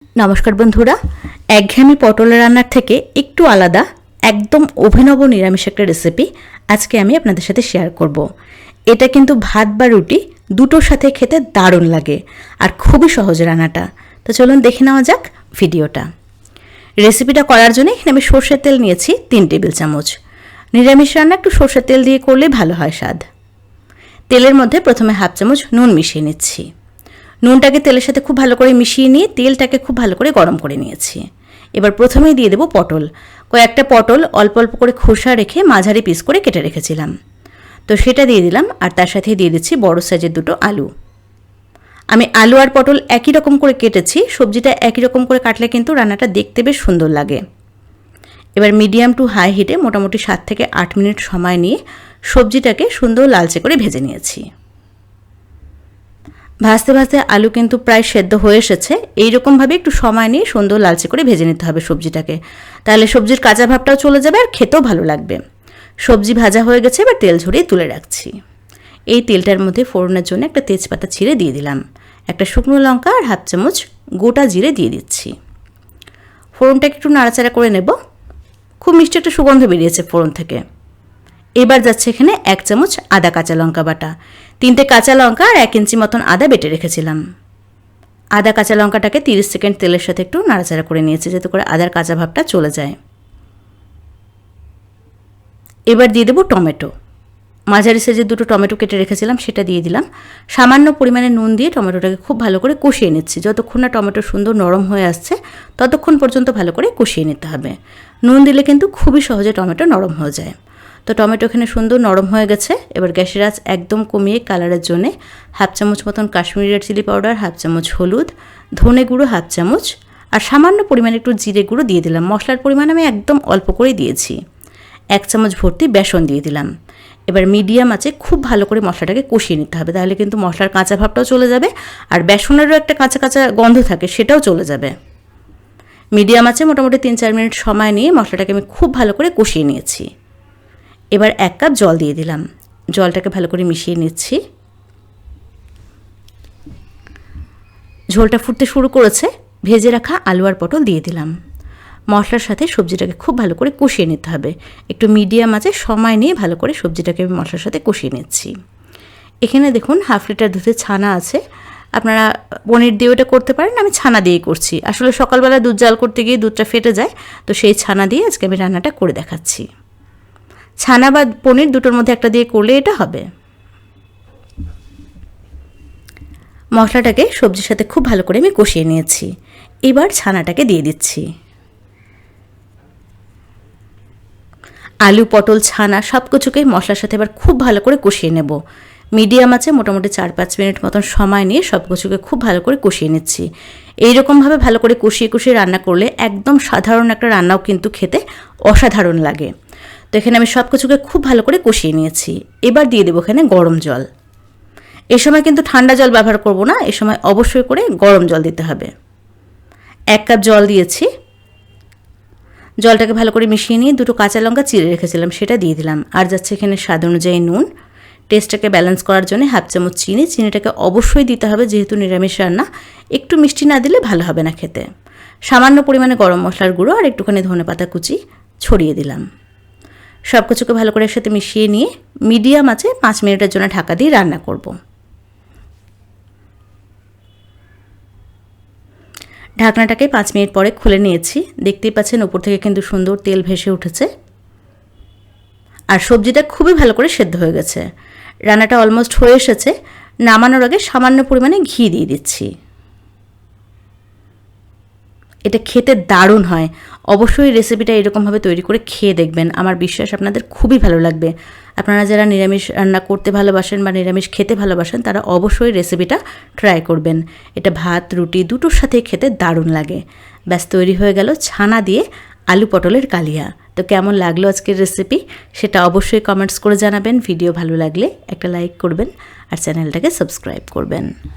নমস্কার বন্ধুরা, একঘেয়েমি পটলের রান্নার থেকে একটু আলাদা একদম অভিনব নিরামিষ একটা রেসিপি আজকে আমি আপনাদের সাথে শেয়ার করব। এটা কিন্তু ভাত বা রুটি দুটোর সাথে খেতে দারুণ লাগে আর খুবই সহজ রান্নাটা। তো চলুন দেখে নেওয়া যাক ভিডিওটা। রেসিপিটা করার জন্য এখানে আমি সর্ষের তেল নিয়েছি 3 টেবিল চামচ। নিরামিষ রান্না একটু সর্ষের তেল দিয়ে করলে ভালো হয় স্বাদ। তেলের মধ্যে প্রথমে হাফ চামচ নুন মিশিয়ে নিচ্ছি। নুনটাকে তেলের সাথে খুব ভালো করে মিশিয়ে নিয়ে তেলটাকে খুব ভালো করে গরম করে নিয়েছি। এবার প্রথমেই দিয়ে দেবো পটল। কয়েকটা পটল অল্প অল্প করে খোসা রেখে মাঝারি পিস করে কেটে রেখেছিলাম, তো সেটা দিয়ে দিলাম। আর তার সাথে দিয়ে দিচ্ছি বড় সাইজের 2টো আলু। আমি আলু আর পটল একই রকম করে কেটেছি। সবজিটা একই রকম করে কাটলে কিন্তু রান্নাটা দেখতে বেশ সুন্দর লাগে। এবার মিডিয়াম টু হাই হিটে মোটামুটি 7 থেকে 8 মিনিট সময় নিয়ে সবজিটাকে সুন্দর লালচে করে ভেজে নিয়েছি। ভাজতে ভাজতে আলু কিন্তু প্রায় সেদ্ধ হয়ে এসেছে। এইরকমভাবে একটু সময় নিয়ে সুন্দর লালচে করে ভেজে নিতে হবে সবজিটাকে, তাহলে সবজির কাঁচা ভাবটাও চলে যাবে আর খেতেও ভালো লাগবে। সবজি ভাজা হয়ে গেছে, এবার তেল ঝরিয়ে তুলে রাখছি। এই তেলটার মধ্যে ফোড়নের জন্য একটা তেজপাতা ছিঁড়ে দিয়ে দিলাম, একটা শুকনো লঙ্কা আর হাফ চামচ গোটা জিরে দিয়ে দিচ্ছি। ফোড়নটাকে একটু নাড়াচাড়া করে নেব। খুব মিষ্টি একটা সুগন্ধ বেরিয়েছে ফোড়ন থেকে। এবার যাচ্ছে এখানে 1 চামচ আদা কাঁচা লঙ্কা বাটা। 3টে কাঁচা লঙ্কা আর 1 ইঞ্চি মতন আদা বেটে রেখেছিলাম। আদা কাঁচা লঙ্কাটাকে 30 সেকেন্ড তেলের সাথে একটু নাড়াচাড়া করে নিয়েছি, যাতে করে আদার কাঁচা ভাবটা চলে যায়। এবার দিয়ে দেবো টমেটো। মাঝারি সাইজের 2টো টমেটো কেটে রেখেছিলাম, সেটা দিয়ে দিলাম। সামান্য পরিমাণে নুন দিয়ে টমেটোটাকে খুব ভালো করে কষিয়ে নিচ্ছি। যতক্ষণ না টমেটো সুন্দর নরম হয়ে আসছে ততক্ষণ পর্যন্ত ভালো করে কষিয়ে নিতে হবে। নুন দিলে কিন্তু খুবই সহজে টমেটো নরম হয়ে যায়। তো টমেটো এখানে সুন্দর নরম হয়ে গেছে। এবার গ্যাসের আঁচ একদম কমিয়ে কালারের জন্য হাফ চামচ মতন Kashmiri red chilli powder, half চামচ হলুদ, ধনে গুঁড়ো হাফ চামচ আর সামান্য পরিমাণে একটু জিরে গুঁড়ো দিয়ে দিলাম। মশলার পরিমাণ আমি একদম অল্প করেই দিয়েছি। 1 চামচ ভর্তি বেসন দিয়ে দিলাম। এবার মিডিয়াম আঁচে খুব ভালো করে মশলাটাকে কষিয়ে নিতে হবে, তাহলে কিন্তু মশলার কাঁচা ভাবটাও চলে যাবে আর বেসনেরও একটা কাঁচা কাঁচা গন্ধ থাকে, সেটাও চলে যাবে। মিডিয়াম আঁচে মোটামুটি 3-4 মিনিট সময় নিয়ে মশলাটাকে আমি খুব ভালো করে কষিয়ে নিয়েছি। এবার 1 কাপ জল দিয়ে দিলাম। জলটাকে ভালো করে মিশিয়ে নিচ্ছি। ঝোলটা ফুটতে শুরু করেছে। ভেজে রাখা আলু আর পটল দিয়ে দিলাম। মশলার সাথে সবজিটাকে খুব ভালো করে কষিয়ে নিতে হবে। একটু মিডিয়াম আঁচে সময় নিয়ে ভালো করে সবজিটাকে আমি মশলার সাথে কষিয়ে নিচ্ছি। এখানে দেখুন হাফ লিটার দুধের ছানা আছে। আপনারা পনির দিয়ে ওটা করতে পারেন, আমি ছানা দিয়েই করছি। আসলে সকালবেলা দুধ জাল করতে গিয়ে দুধটা ফেটে যায়, তো সেই ছানা দিয়ে আজকে আমি রান্নাটা করে দেখাচ্ছি। ছানা বা পনির দুটোর মধ্যে একটা দিয়ে করলে এটা হবে। মশলাটাকে সবজির সাথে খুব ভালো করে আমি কষিয়ে নিয়েছি। এবার ছানাটাকে দিয়ে দিচ্ছি। আলু, পটল, ছানা সব কিছুকে মশলার সাথে এবার খুব ভালো করে কষিয়ে নেব। মিডিয়াম আছে মোটামুটি 4-5 মিনিট মতন সময় নিয়ে সব কিছুকে খুব ভালো করে কষিয়ে নিচ্ছি। এইরকমভাবে ভালো করে কষিয়ে কষিয়ে রান্না করলে একদম সাধারণ একটা রান্নাও কিন্তু খেতে অসাধারণ লাগে। তো এখানে আমি সব কিছুকে খুব ভালো করে কষিয়ে নিয়েছি। এবার দিয়ে দেবো এখানে গরম জল। এ সময় কিন্তু ঠান্ডা জল ব্যবহার করব না, এ সময় অবশ্যই করে গরম জল দিতে হবে। 1 কাপ জল দিয়েছি। জলটাকে ভালো করে মিশিয়ে নিয়ে 2টো কাঁচা লঙ্কা চিড়ে রেখেছিলাম, সেটা দিয়ে দিলাম। আর যাচ্ছে এখানে স্বাদ অনুযায়ী নুন। টেস্টটাকে ব্যালেন্স করার জন্য হাফ চামচ চিনি। চিনিটাকে অবশ্যই দিতে হবে, যেহেতু নিরামিষ রান্না। একটু মিষ্টি না দিলে ভালো হবে না খেতে। সামান্য পরিমাণে গরম মশলার গুঁড়ো আর একটুখানি ধনেপাতা কুচি ছড়িয়ে দিলাম। সব কিছুকে ভালো করে একসাথে মিশিয়ে নিয়ে মিডিয়াম আঁচে 5 মিনিটের জন্য ঢাকা দিয়ে রান্না করব। ঢাকনাটাকে 5 মিনিট পরে খুলে নিয়েছি। দেখতেই পাচ্ছেন উপর থেকে কিন্তু সুন্দর তেল ভেসে উঠেছে আর সবজিটা খুবই ভালো করে সেদ্ধ হয়ে গেছে। রান্নাটা অলমোস্ট হয়ে এসেছে। নামানোর আগে সামান্য পরিমাণে ঘি দিয়ে দিচ্ছি। এটা খেতে দারুণ হয়। অবশ্যই রেসিপিটা এরকমভাবে তৈরি করে খেয়ে দেখবেন। আমার বিশ্বাস আপনাদের খুবই ভালো লাগবে। আপনারা যারা নিরামিষ রান্না করতে ভালোবাসেন বা নিরামিষ খেতে ভালোবাসেন তারা অবশ্যই রেসিপিটা ট্রাই করবেন। এটা ভাত, রুটি দুটোর সাথেই খেতে দারুণ লাগে। ব্যাস তৈরি হয়ে গেল ছানা দিয়ে আলু পটলের কালিয়া। তো কেমন লাগলো আজকের রেসিপি সেটা অবশ্যই কমেন্টস করে জানাবেন। ভিডিও ভালো লাগলে একটা লাইক করবেন আর চ্যানেলটাকে সাবস্ক্রাইব করবেন।